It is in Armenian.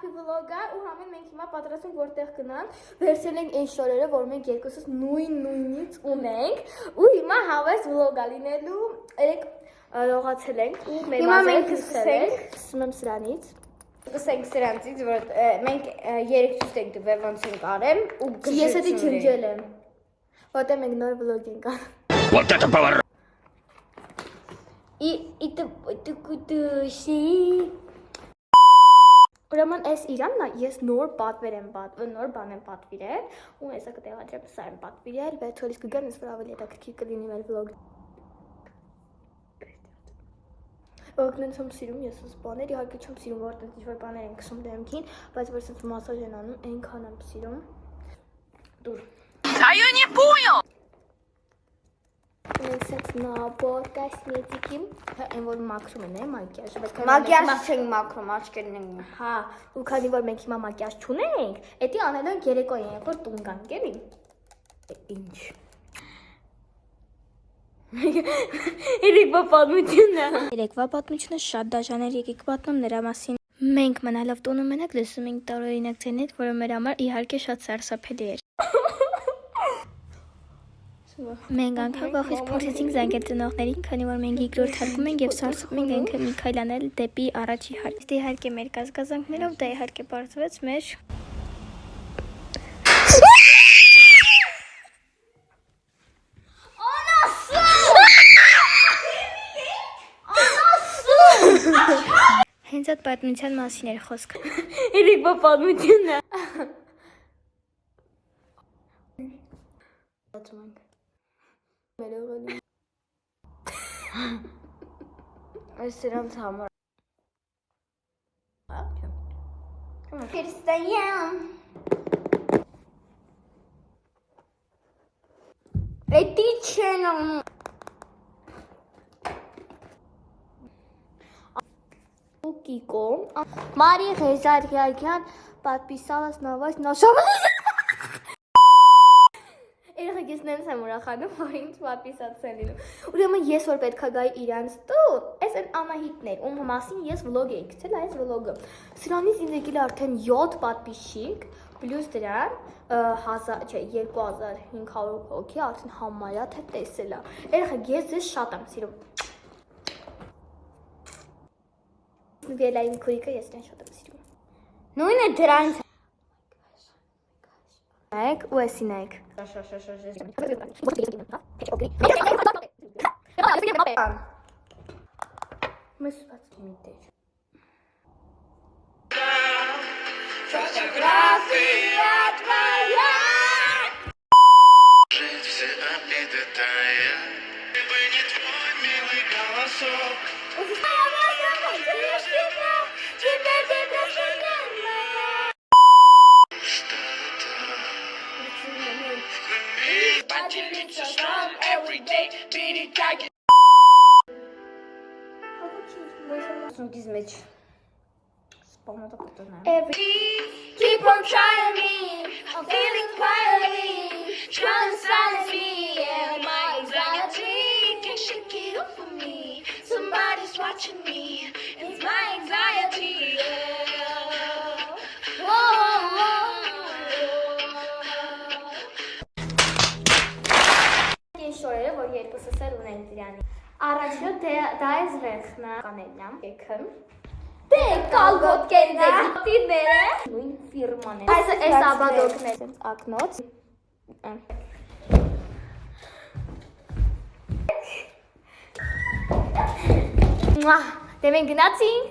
happy vlog-ը ու համեն մենք հիմա պատրաստ ենք որտեղ գնանք, վերցրել ենք այն շորերը, որ մենք երկուսս նույնից ունենք ու հիմա հավես vlog-ա լինելու, երեք լողացել ենք ու հիմա մենք սկսում եմ սրանից։ Սկսենք սրանցից, որ մենք երեք ցույց ենք տվել ոնց ենք արեմ ու ես էդի ջնջել եմ, որտեղ մենք նոր vlog ենք անում։ Вот это поворот! Ուրեմն այս իրանն ես նոր պատվեր եմ նոր բան եմ պատվիրել ու հեսա կտեղադրեմ սա եմ պատվիրել, բայց հորից կգան ես որ ավելի հետաքրքիր կլինի մեր vlog-ը։ Օգնենց եմ սիրում ես այս բաներ, իհարկե չեմ սիրում որտեղ ինչ-որ բաներ են քսում դեմքին, բայց որ ասած մասաժ են անում, այնքան եմ սիրում։ Դուր։ А я не понял! Մենք սենց նաբոր կասմետիկին, այն որ մաքրում են մակիաժը, բայց մակիաժ չենք մաքրում, աչքերն ենք։ Հա, ու քանի որ մենք հիմա մակիաժ չունենք, էդի անել ենք երեկոյին, երբ որ տուն գանք, էլի։ Ինչ։ Երեկվա պատմությունն է։ Երեկվա պատմությունը շատ դաժան էր, եկեք պատմեմ նրա մասին։ Մենք մնալով տունը մենակ լսում ենք տարօրինակ ձայներ, որը մեր համար իհարկե շատ սարսափելի էր։ Մենք անգամ վախից փորձեցինք զանգել ծնողներին, քանի որ մենք երկրորդ հարկում ենք եւ սարսափում ենք ինքը Միքայել անել դեպի առաջի հարկ։ Դե իհարկե մեր կազգազանքներով դա իհարկե բարձվեց մեր Հենց այդ պատմության մասին էր խոսքը։ Երեկվա պատմությունն է։ Այս սրանց համար։ Քրիստիան։ Էդի չեն անում։ Կիկո, Մարի Ղեզարյանյան подписалась на вас на շոու։ Երեք ես նենց եմ ուրախանում, որ ինձ պատպիսացել լինում։ Ուրեմն ես որ պետք է գայի իրանց տուն, այս են Անահիտներ, ում մասին ես vlog էի գցել, այս vlog-ը։ Սրանից ինձ եկել է արդեն 7 պատպիսիկ, պլյուս դրան 2500 հոգի արդեն համարյա թե տեսել է։ Երեք ես ձեզ շատ եմ սիրում։ Վելային քույրիկը ես իրեն շատ եմ սիրում։ Նույնը դրանց Նայեք ու էսի նայեք։ Մեզ սպած միտեր։ Фотография твоя. Жить все обиды тая, бы не твой милый голосок. Поделиться сам everyday, перетягивай. Սունկից մեջ սպամոտը կտոնա։ Keep on trying me, I'm feeling quietly, trying to silence me, yeah, my anxiety can shake it off for me, somebody's watching me, it's my anxiety, yeah. Ես շորերը, որ երկուսս էլ ունենք իրանի։ Առաջինը դա է զրեխնա կանելյամ, եկեմ։ Դե կալգոտկերն է, գիտիրները։ Նույն ֆիրման է։ Այս աբադոկներ են ակնոց։ Դե մենք գնացինք։